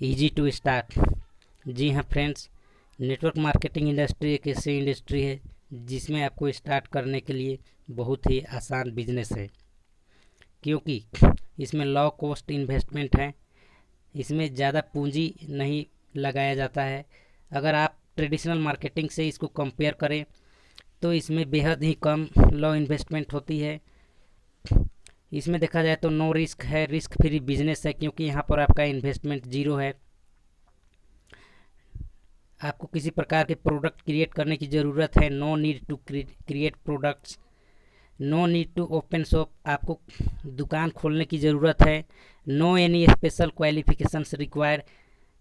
Easy to start. जी हाँ friends, network marketing industry एक ऐसी इंडस्ट्री है जिसमें आपको स्टार्ट करने के लिए बहुत ही आसान बिजनेस है, क्योंकि इसमें लो कॉस्ट इन्वेस्टमेंट है। इसमें ज़्यादा पूंजी नहीं लगाया जाता है। अगर आप ट्रेडिशनल मार्केटिंग से इसको कंपेयर करें तो इसमें बेहद ही कम लो इन्वेस्टमेंट होती है। इसमें देखा जाए तो नो रिस्क है, रिस्क फ्री बिजनेस है, क्योंकि यहाँ पर आपका इन्वेस्टमेंट ज़ीरो है। आपको किसी प्रकार के प्रोडक्ट क्रिएट करने की ज़रूरत है। No need to create products, no need to open shop, आपको दुकान खोलने की ज़रूरत है। No any special qualifications require.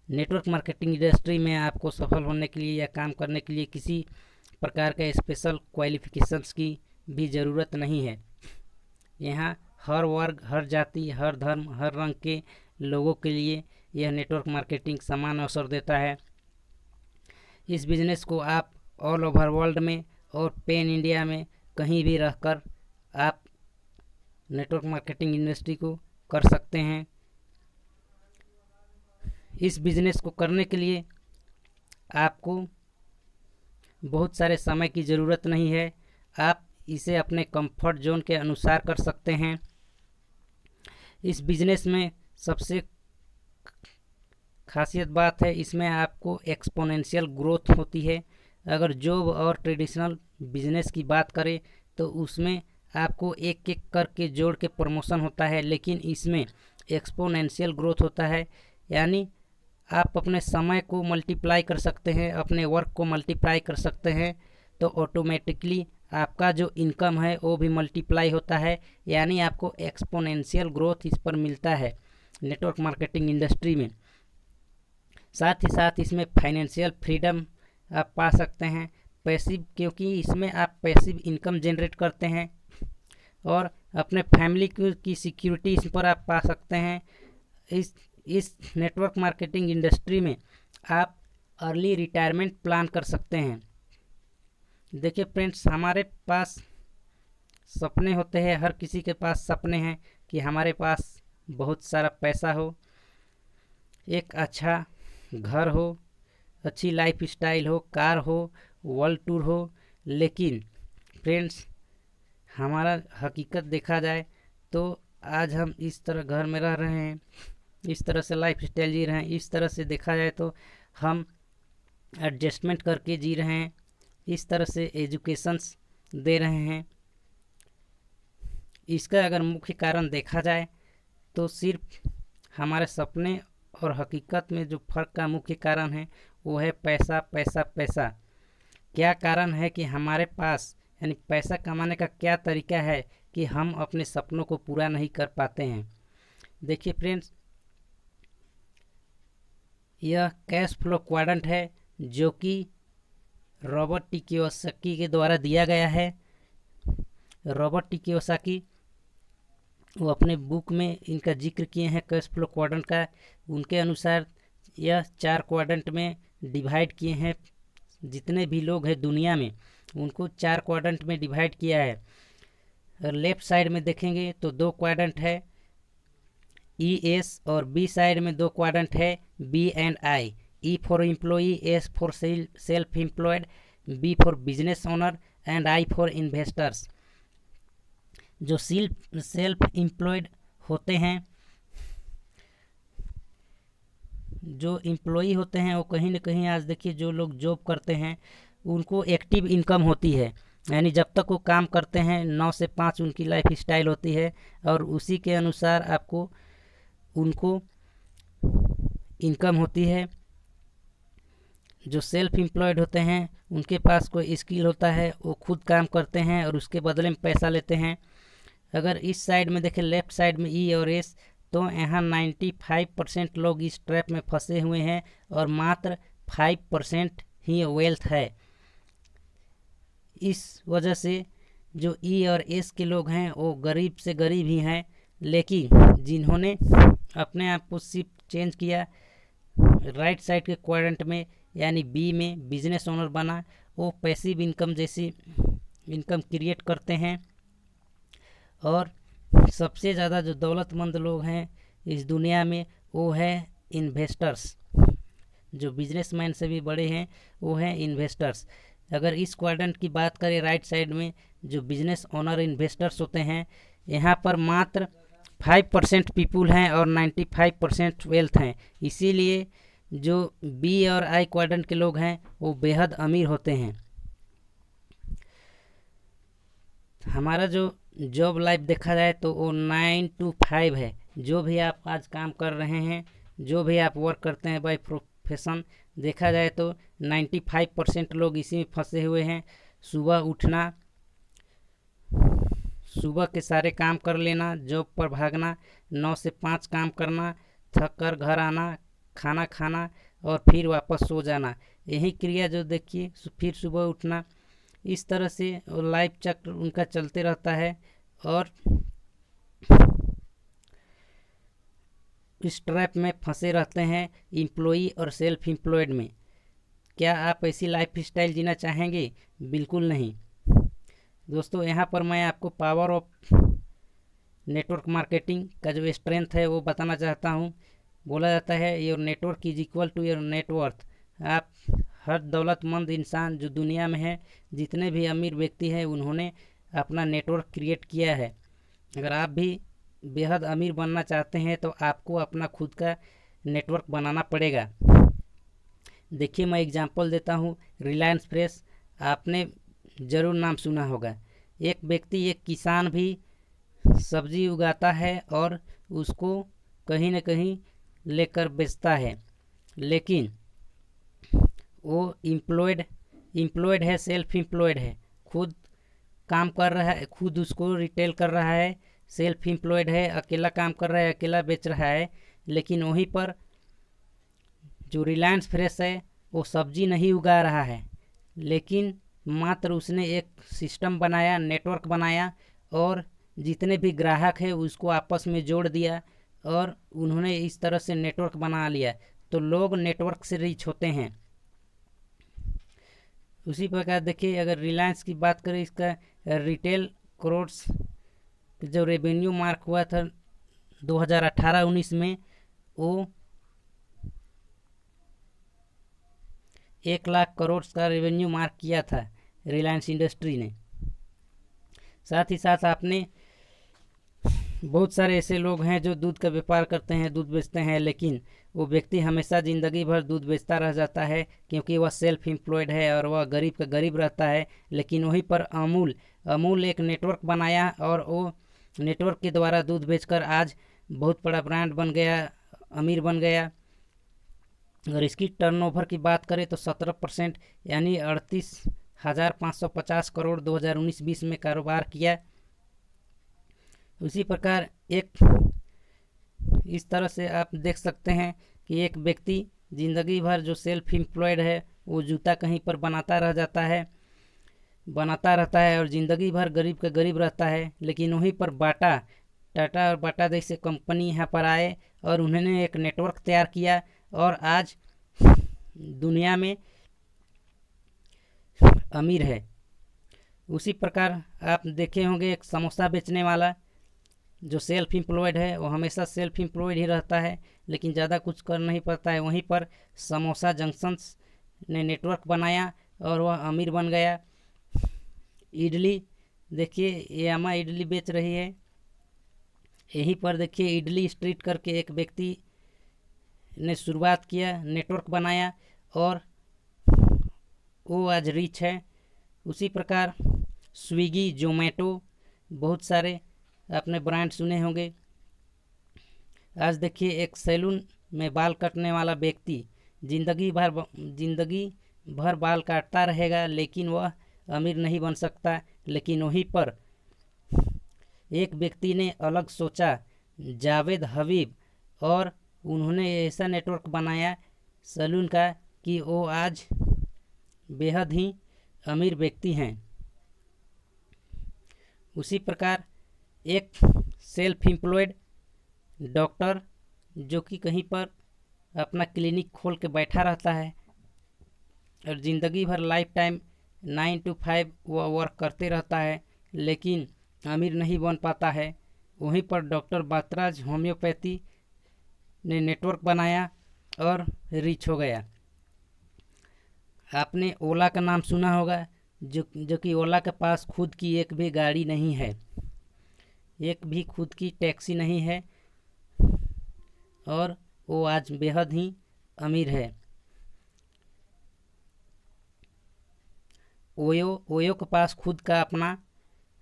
Network marketing industry में आपको सफल होने के लिए या काम करने के लिए किसी प्रकार के स्पेशल क्वालिफिकेशंस की भी ज़रूरत नहीं है। यहाँ हर वर्ग, हर जाति, हर धर्म, हर रंग के लोगों के लिए यह नेटवर्क मार्केटिंग समान अवसर देता है। इस बिज़नेस को आप ऑल ओवर वर्ल्ड में और पैन इंडिया में कहीं भी रहकर आप नेटवर्क मार्केटिंग इंडस्ट्री को कर सकते हैं। इस बिज़नेस को करने के लिए आपको बहुत सारे समय की ज़रूरत नहीं है। आप इसे अपने कंफर्ट जोन के अनुसार कर सकते हैं। इस बिज़नेस में सबसे खासियत बात है, इसमें आपको एक्सपोनेंशियल ग्रोथ होती है। अगर जॉब और ट्रेडिशनल बिजनेस की बात करें तो उसमें आपको एक एक करके जोड़ के प्रमोशन होता है, लेकिन इसमें एक्सपोनेंशियल ग्रोथ होता है। यानी आप अपने समय को मल्टीप्लाई कर सकते हैं, अपने वर्क को मल्टीप्लाई कर सकते हैं, तो ऑटोमेटिकली आपका जो इनकम है वो भी मल्टीप्लाई होता है। यानी आपको एक्सपोनेंशियल ग्रोथ इस पर मिलता है नेटवर्क मार्केटिंग इंडस्ट्री में। साथ ही साथ इसमें फाइनेंशियल फ्रीडम आप पा सकते हैं, पैसिव, क्योंकि इसमें आप पैसिव इनकम जनरेट करते हैं और अपने फैमिली की सिक्योरिटी इस पर आप पा सकते हैं। इस नेटवर्क मार्केटिंग इंडस्ट्री में आप अर्ली रिटायरमेंट प्लान कर सकते हैं। देखिए फ्रेंड्स, हमारे पास सपने होते हैं, हर किसी के पास सपने हैं कि हमारे पास बहुत सारा पैसा हो, एक अच्छा घर हो, अच्छी लाइफ स्टाइल हो, कार हो, वर्ल्ड टूर हो। लेकिन फ्रेंड्स, हमारा हकीकत देखा जाए तो आज हम इस तरह घर में रह रहे हैं, इस तरह से लाइफ स्टाइल जी रहे हैं, इस तरह से देखा जाए तो हम एडजस्टमेंट करके जी रहे हैं, इस तरह से एजुकेशंस दे रहे हैं। इसका अगर मुख्य कारण देखा जाए तो सिर्फ हमारे सपने और हकीकत में जो फ़र्क का मुख्य कारण है वो है पैसा, पैसा, पैसा। क्या कारण है कि हमारे पास, यानी पैसा कमाने का क्या तरीका है कि हम अपने सपनों को पूरा नहीं कर पाते हैं। देखिए फ्रेंड्स, यह कैश फ्लो क्वाड्रेंट है जो कि रॉबर्ट टी कियोसाकी के द्वारा दिया गया है। रॉबर्ट टी कियोसाकी वो अपने बुक में इनका जिक्र किए हैं कैश फ्लो क्वाड्रेंट का। उनके अनुसार यह 4 क्वाड्रेंट में डिवाइड किए हैं। जितने भी लोग हैं दुनिया में उनको 4 क्वाड्रेंट में डिवाइड किया है। और लेफ्ट साइड में देखेंगे तो 2 क्वाड्रेंट है ES, और बी साइड में 2 क्वाड्रेंट है B&I। E for employee, S for self employed, B for business owner and I for investors. जो सेल्फ एम्प्लॉयड होते हैं, जो एम्प्लॉई होते हैं, वो कहीं ना कहीं, आज देखिए जो लोग जॉब करते हैं उनको एक्टिव इनकम होती है। यानी जब तक वो काम करते हैं 9 से 5 उनकी लाइफ स्टाइल होती है और उसी के अनुसार आपको उनको इनकम होती है। जो सेल्फ एम्प्लॉयड होते हैं उनके पास कोई स्किल होता है, वो खुद काम करते हैं और उसके बदले में पैसा लेते हैं। अगर इस साइड में देखें, लेफ्ट साइड में E और S, तो यहाँ 95% लोग इस ट्रैप में फंसे हुए हैं और मात्र 5% ही वेल्थ है। इस वजह से जो E और S के लोग हैं वो गरीब से गरीब ही हैं, लेकिन जिन्होंने अपने आप को शिफ्ट चेंज किया राइट साइड के क्वाड्रेंट में, यानी B में, बिजनेस ओनर बना, वो पैसिव इनकम जैसी इनकम क्रिएट करते हैं। और सबसे ज़्यादा जो दौलतमंद लोग हैं इस दुनिया में वो है इन्वेस्टर्स। जो बिजनेसमैन से भी बड़े हैं वो हैं इन्वेस्टर्स। अगर इस क्वाड्रेंट की बात करें राइट साइड में, जो बिजनेस ओनर इन्वेस्टर्स होते हैं, यहाँ पर मात्र 5% पीपुल हैं और 95% वेल्थ हैं। इसीलिए जो बी और आई क्वाड्रेंट के लोग हैं वो बेहद अमीर होते हैं। हमारा जो जॉब लाइफ देखा जाए तो वो 9 to 5 है। जो भी आप आज काम कर रहे हैं, जो भी आप वर्क करते हैं बाय प्रोफेशन, देखा जाए तो 95% लोग इसी में फंसे हुए हैं। सुबह उठना, सुबह के सारे काम कर लेना, जॉब पर भागना, 9 से 5 काम करना, थक कर घर आना, खाना खाना और फिर वापस सो जाना। यही क्रिया जो देखिए, फिर सुबह उठना, इस तरह से लाइफ चक्र उनका चलते रहता है। और इस ट्रैप में फंसे रहते हैं एम्प्लॉई और सेल्फ एम्प्लॉयड में। क्या आप ऐसी लाइफ स्टाइल जीना चाहेंगे? बिल्कुल नहीं। दोस्तों, यहाँ पर मैं आपको पावर ऑफ नेटवर्क मार्केटिंग का जो स्ट्रेंथ है वो बताना चाहता हूँ। बोला जाता है your network is equal to your net worth. आप हर दौलतमंद इंसान जो दुनिया में है, जितने भी अमीर व्यक्ति हैं, उन्होंने अपना नेटवर्क क्रिएट किया है। अगर आप भी बेहद अमीर बनना चाहते हैं तो आपको अपना खुद का नेटवर्क बनाना पड़ेगा। देखिए, मैं एग्जांपल देता हूँ। रिलायंस फ्रेश आपने ज़रूर नाम सुना होगा। एक व्यक्ति, एक किसान भी सब्जी उगाता है और उसको कहीं न कहीं लेकर बेचता है, लेकिन वो एम्प्लॉयड है, सेल्फ एम्प्लॉयड है, खुद काम कर रहा है, खुद उसको रिटेल कर रहा है, सेल्फ एम्प्लॉयड है, अकेला काम कर रहा है, अकेला बेच रहा है। लेकिन वहीं पर जो रिलायंस फ्रेश है वो सब्जी नहीं उगा रहा है, लेकिन मात्र उसने एक सिस्टम बनाया, नेटवर्क बनाया और जितने भी ग्राहक है उसको आपस में जोड़ दिया और उन्होंने इस तरह से नेटवर्क बना लिया। तो लोग नेटवर्क से रीच होते हैं। उसी प्रकार देखिए, अगर रिलायंस की बात करें, इसका रिटेल करोड्स जो रेवेन्यू मार्क हुआ था 2018-19 में, वो 1 लाख करोड़ का रेवेन्यू मार्क किया था रिलायंस इंडस्ट्री ने। साथ ही साथ आपने बहुत सारे ऐसे लोग हैं जो दूध का व्यापार करते हैं, दूध बेचते हैं, लेकिन वो व्यक्ति हमेशा ज़िंदगी भर दूध बेचता रह जाता है क्योंकि वह सेल्फ एम्प्लॉयड है और वह गरीब का गरीब रहता है। लेकिन वहीं पर अमूल एक नेटवर्क बनाया और वो नेटवर्क के द्वारा दूध बेचकर आज बहुत बड़ा ब्रांड बन गया, अमीर बन गया। अगर इसकी टर्नओवर की बात करें तो 17% यानी 38,550 करोड़ 2019-20 में कारोबार किया। उसी प्रकार इस तरह से आप देख सकते हैं कि एक व्यक्ति ज़िंदगी भर जो सेल्फ एम्प्लॉयड है वो जूता कहीं पर बनाता रहता है और ज़िंदगी भर गरीब का गरीब रहता है। लेकिन वहीं पर टाटा और बाटा जैसे कंपनी यहाँ पर आए और उन्होंने एक नेटवर्क तैयार किया और आज दुनिया में अमीर है। उसी प्रकार आप देखे होंगे, एक समोसा बेचने वाला जो सेल्फ एम्प्लॉयड है वो हमेशा सेल्फ एम्प्लॉयड ही रहता है, लेकिन ज़्यादा कुछ कर नहीं पाता है। वहीं पर समोसा जंक्शंस ने नेटवर्क बनाया और वह अमीर बन गया। इडली देखिए, यामा इडली बेच रही है। यहीं पर देखिए, इडली स्ट्रीट करके एक व्यक्ति ने शुरुआत किया, नेटवर्क बनाया और वो आज रिच है। उसी प्रकार स्विगी, जोमेटो, बहुत सारे आपने ब्रांड सुने होंगे। आज देखिए, एक सैलून में बाल काटने वाला व्यक्ति जिंदगी भर बाल काटता रहेगा, लेकिन वह अमीर नहीं बन सकता। लेकिन वहीं पर एक व्यक्ति ने अलग सोचा, जावेद हबीब, और उन्होंने ऐसा नेटवर्क बनाया सैलून का कि वो आज बेहद ही अमीर व्यक्ति हैं। उसी प्रकार एक सेल्फ एम्प्लॉयड डॉक्टर जो कि कहीं पर अपना क्लिनिक खोल के बैठा रहता है और ज़िंदगी भर लाइफ टाइम 9 to 5 वह वर्क करते रहता है, लेकिन अमीर नहीं बन पाता है। वहीं पर डॉक्टर बातराज होम्योपैथी ने नेटवर्क बनाया और रीच हो गया। आपने ओला का नाम सुना होगा, जो कि ओला के पास खुद की एक भी गाड़ी नहीं है, एक भी खुद की टैक्सी नहीं है, और वो आज बेहद ही अमीर है। ओयो के पास खुद का अपना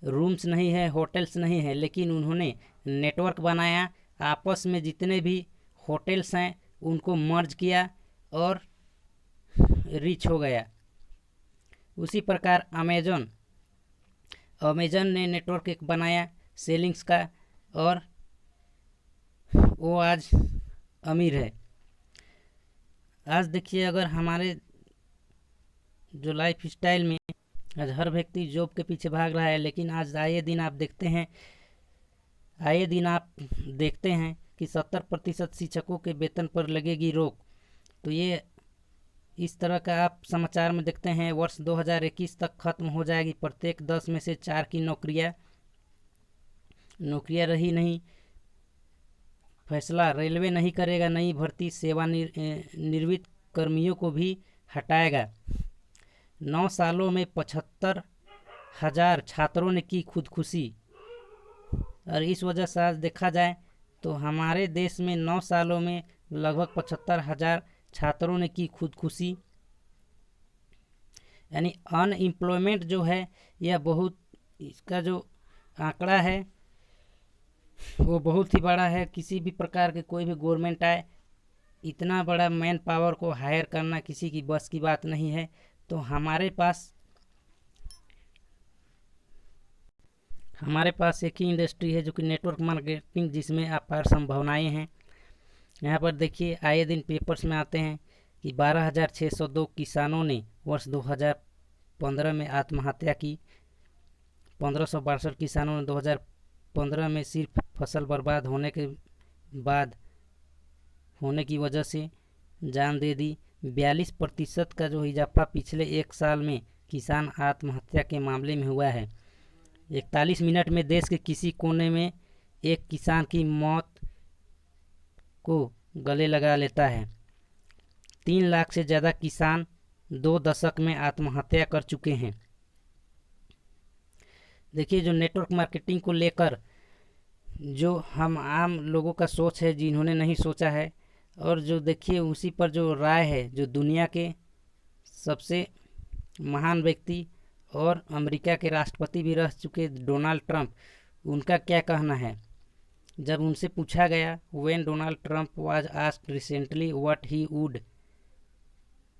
रूम्स नहीं है, होटल्स नहीं है, लेकिन उन्होंने नेटवर्क बनाया, आपस में जितने भी होटल्स हैं उनको मर्ज किया और रिच हो गया। उसी प्रकार अमेजन ने नेटवर्क एक बनाया सेलिंग्स का, और वो आज अमीर है। आज देखिए, अगर हमारे जो लाइफ स्टाइल में आज हर व्यक्ति जॉब के पीछे भाग रहा है, लेकिन आज आए दिन आप देखते हैं कि 70% शिक्षकों के वेतन पर लगेगी रोक। तो ये इस तरह का आप समाचार में देखते हैं। वर्ष 2021 तक खत्म हो जाएगी प्रत्येक 10 में से 4 की नौकरियां रही नहीं। फैसला रेलवे नहीं करेगा नई भर्ती, सेवानिवृत्त कर्मियों को भी हटाएगा। 9 सालों में 75,000 छात्रों ने की खुदकुशी। और इस वजह से आज देखा जाए तो हमारे देश में 9 सालों में लगभग 75,000 छात्रों ने की खुदकुशी। यानी अनएम्प्लॉयमेंट जो है यह बहुत, इसका जो आंकड़ा है वो बहुत ही बड़ा है। किसी भी प्रकार के कोई भी गवर्नमेंट आए, इतना बड़ा मैन पावर को हायर करना किसी की बस की बात नहीं है। तो हमारे पास एक ही इंडस्ट्री है जो कि नेटवर्क मार्केटिंग, जिसमें अपार संभावनाएं हैं। यहाँ पर देखिए, आए दिन पेपर्स में आते हैं कि 12,602 किसानों ने वर्ष 2015 में आत्महत्या की। 1562 किसानों ने 2015 में सिर्फ फसल बर्बाद होने की वजह से जान दे दी। 42% का जो इजाफा पिछले एक साल में किसान आत्महत्या के मामले में हुआ है। 41 मिनट में देश के किसी कोने में एक किसान की मौत को गले लगा लेता है। 3 लाख से ज़्यादा किसान 2 दशक में आत्महत्या कर चुके हैं। देखिए, जो नेटवर्क मार्केटिंग को लेकर जो हम आम लोगों का सोच है, जिन्होंने नहीं सोचा है, और जो देखिए उसी पर जो राय है, जो दुनिया के सबसे महान व्यक्ति और अमेरिका के राष्ट्रपति भी रह चुके डोनाल्ड ट्रंप, उनका क्या कहना है। जब उनसे पूछा गया, when Donald Trump was asked recently what he would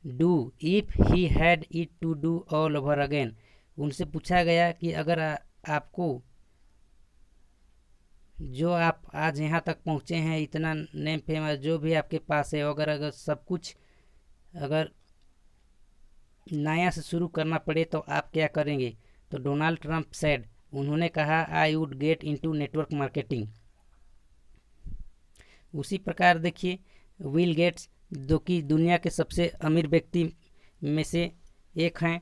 do if he had it to do all over again, उनसे पूछा गया कि अगर आपको, जो आप आज यहाँ तक पहुँचे हैं, इतना नेम फेमस जो भी आपके पास है, अगर सब कुछ अगर नया से शुरू करना पड़े तो आप क्या करेंगे। तो डोनाल्ड ट्रंप सेड, उन्होंने कहा, I would get into network marketing. उसी प्रकार देखिए, विल गेट्स, जो कि दुनिया के सबसे अमीर व्यक्ति में से एक हैं,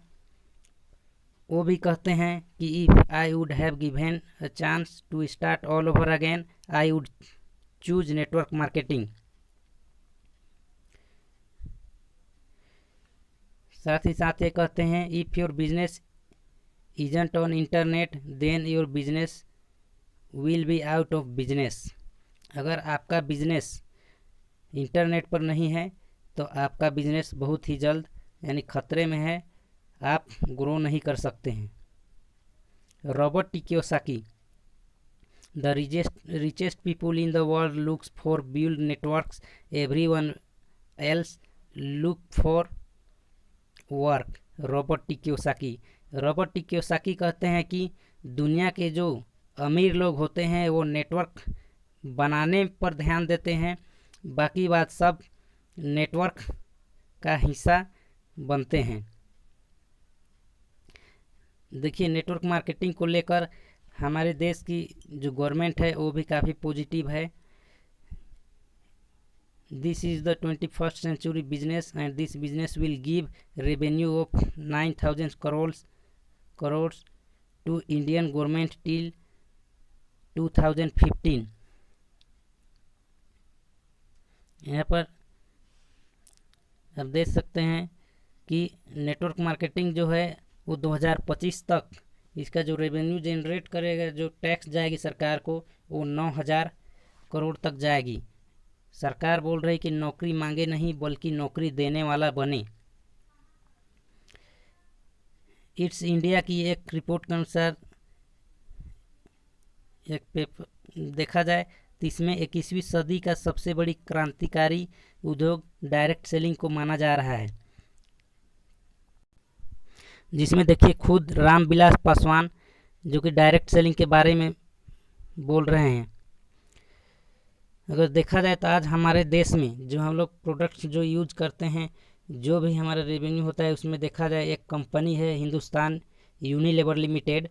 वो भी कहते हैं कि if I would have given a chance to start all over again, I would choose network marketing. साथ ही साथ ये कहते हैं, if your business isn't on internet then your business will be out of business. अगर आपका business internet पर नहीं है तो आपका बिजनेस बहुत ही जल्द यानी खतरे में है, आप ग्रो नहीं कर सकते हैं। Robert T Kiyosaki, the richest people in the world looks for build networks, everyone else look for work। Robert T Kiyosaki कहते हैं कि दुनिया के जो अमीर लोग होते हैं वो नेटवर्क बनाने पर ध्यान देते हैं, बाकी बात सब नेटवर्क का हिस्सा बनते हैं। देखिए, नेटवर्क मार्केटिंग को लेकर हमारे देश की जो गवर्नमेंट है वो भी काफ़ी पॉजिटिव है। This is the 21st century business and this business will give revenue of 9,000 crores to Indian government till 2015। यहाँ पर अब देख सकते हैं कि नेटवर्क मार्केटिंग जो है वो 2025 तक इसका जो रेवेन्यू जनरेट करेगा, जो टैक्स जाएगी सरकार को, वो 9,000 करोड़ तक जाएगी। सरकार बोल रही कि नौकरी मांगे नहीं बल्कि नौकरी देने वाला बने। इट्स इंडिया की एक रिपोर्ट के अनुसार एक पेपर देखा जाए तो इसमें 21वीं सदी का सबसे बड़ी क्रांतिकारी उद्योग डायरेक्ट सेलिंग को माना जा रहा है, जिसमें देखिए खुद रामविलास पासवान जो कि डायरेक्ट सेलिंग के बारे में बोल रहे हैं। अगर देखा जाए तो आज हमारे देश में जो हम लोग प्रोडक्ट्स जो यूज करते हैं, जो भी हमारा रेवेन्यू होता है, उसमें देखा जाए एक कंपनी है हिंदुस्तान यूनिलीवर लिमिटेड।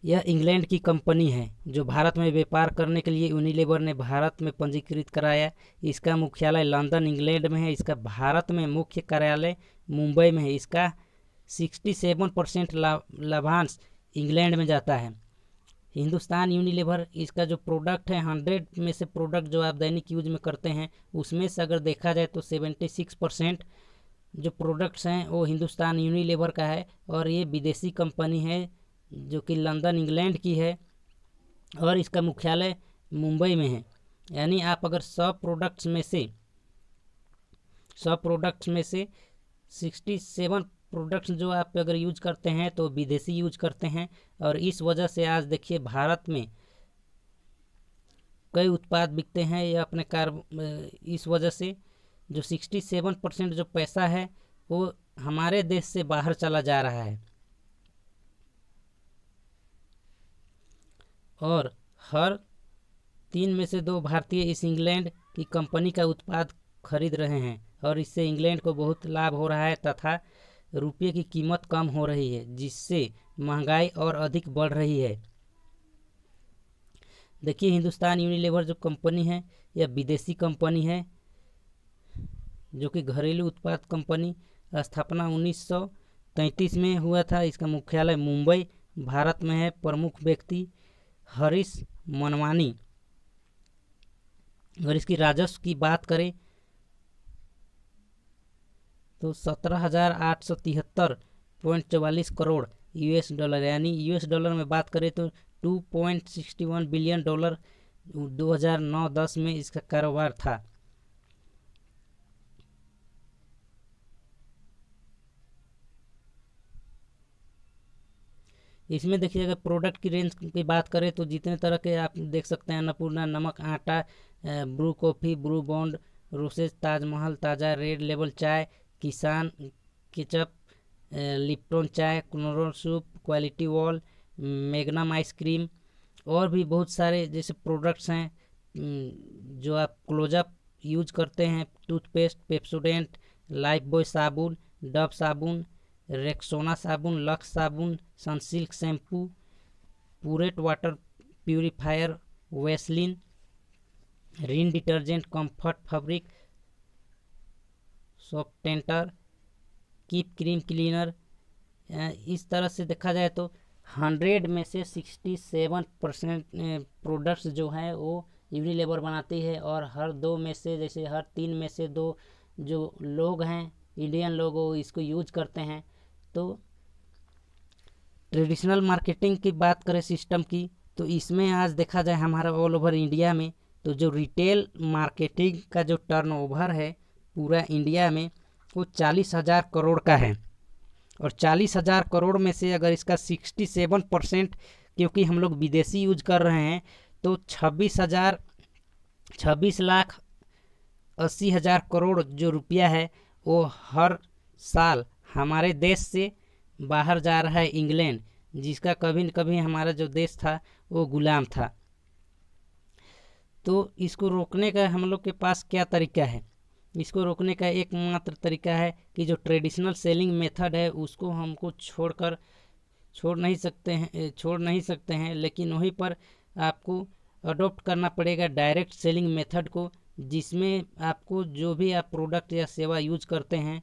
यह इंग्लैंड की कंपनी है जो भारत में व्यापार करने के लिए यूनिलीवर ने भारत में पंजीकृत कराया। इसका मुख्यालय लंदन इंग्लैंड में है। इसका भारत में मुख्य कार्यालय मुंबई में है। इसका 67% लाभांश इंग्लैंड में जाता है। हिंदुस्तान यूनिलीवर इसका जो प्रोडक्ट है, 100 में से प्रोडक्ट जो आप दैनिक यूज में करते हैं, उसमें से अगर देखा जाए तो 76% जो प्रोडक्ट्स हैं वो हिंदुस्तान यूनिलीवर का है। और ये विदेशी कंपनी है जो कि लंदन इंग्लैंड की है और इसका मुख्यालय मुंबई में है। यानी आप अगर 100 प्रोडक्ट्स में से 67 प्रोडक्ट्स जो आप अगर यूज करते हैं तो विदेशी यूज करते हैं। और इस वजह से आज देखिए भारत में कई उत्पाद बिकते हैं या अपने इस वजह से जो 67% जो पैसा है वो हमारे देश से बाहर चला जा रहा है। और हर 3 में से 2 भारतीय इस इंग्लैंड की कंपनी का उत्पाद खरीद रहे हैं और इससे इंग्लैंड को बहुत लाभ हो रहा है तथा रुपये की कीमत कम हो रही है, जिससे महंगाई और अधिक बढ़ रही है। देखिए हिंदुस्तान यूनिलीवर जो कंपनी है यह विदेशी कंपनी है जो कि घरेलू उत्पाद कंपनी। स्थापना 1933 में हुआ था। इसका मुख्यालय मुंबई भारत में है। प्रमुख व्यक्ति हरीश मनवानी। अगर इसकी राजस्व की बात करें तो 17,873.44 करोड़ यूएस डॉलर, यानी यूएस डॉलर में बात करें तो $2.61 बिलियन 2009-10 में इसका कारोबार था। इसमें देखिए अगर प्रोडक्ट की रेंज की बात करें तो जितने तरह के आप देख सकते हैं, अन्नपूर्णा नमक आटा, Bru coffee, Brooke Bond, Roses, Taj Mahal, Taaza, Red Label चाय, किसान केचप, लिप्टन चाय, Knorr soup, Kwality Wall, Magnum ice cream और भी बहुत सारे जैसे प्रोडक्ट्स हैं जो आप क्लोजअप यूज करते हैं, टूथपेस्ट, पेप्सोडेंट, लाइफ बॉय साबुन, डव साबुन, रेक्सोना साबुन, लक्स साबुन, Sunsilk shampoo, Pureit water purifier, Vaseline, Rin detergent, Comfort fabric softener, Cif cream cleaner. इस तरह से देखा जाए तो 100 में से 67% प्रोडक्ट्स जो हैं वो यूनिलीवर बनाती है। और हर 2 में से, जैसे हर 3 में से 2 जो लोग हैं इंडियन लोग, वो इसको यूज करते हैं। तो ट्रेडिशनल मार्केटिंग की बात करें सिस्टम की, तो इसमें आज देखा जाए हमारा ऑल ओवर इंडिया में तो जो रिटेल मार्केटिंग का जो टर्नओवर है पूरा इंडिया में वो 40,000 करोड़ का है। और 40,000 करोड़ में से अगर इसका 67% क्योंकि हम लोग विदेशी यूज कर रहे हैं तो 26,80,000 करोड़ जो रुपया है वो हर साल हमारे देश से बाहर जा रहा है इंग्लैंड, जिसका कभी न कभी हमारा जो देश था वो गुलाम था। तो इसको रोकने का हम लोग के पास क्या तरीका है? इसको रोकने का एकमात्र तरीका है कि जो ट्रेडिशनल सेलिंग मेथड है उसको हमको छोड़ नहीं सकते हैं, लेकिन वहीं पर आपको अडॉप्ट करना पड़ेगा डायरेक्ट सेलिंग मेथड को, जिसमें आपको जो भी आप प्रोडक्ट या सेवा यूज करते हैं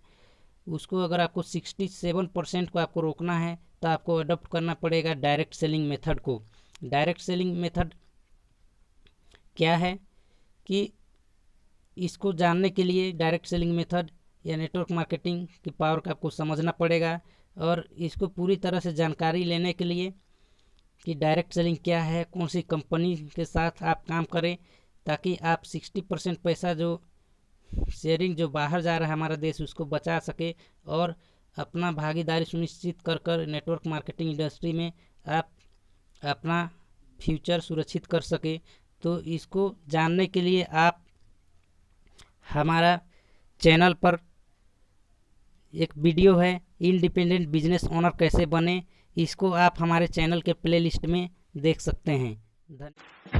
उसको अगर आपको 67% को आपको रोकना है तो आपको अडॉप्ट करना पड़ेगा डायरेक्ट सेलिंग मेथड को। डायरेक्ट सेलिंग मेथड क्या है कि इसको जानने के लिए डायरेक्ट सेलिंग मेथड या नेटवर्क मार्केटिंग की पावर का आपको समझना पड़ेगा। और इसको पूरी तरह से जानकारी लेने के लिए कि डायरेक्ट सेलिंग क्या है, कौन सी कंपनी के साथ आप काम करें, ताकि आप 60% पैसा जो शेयरिंग जो बाहर जा रहा है हमारा देश, उसको बचा सके और अपना भागीदारी सुनिश्चित कर कर नेटवर्क मार्केटिंग इंडस्ट्री में आप अपना फ्यूचर सुरक्षित कर सके। तो इसको जानने के लिए आप हमारा चैनल पर एक वीडियो है, इंडिपेंडेंट बिजनेस ओनर कैसे बने, इसको आप हमारे चैनल के प्लेलिस्ट में देख सकते हैं। धन्यवाद।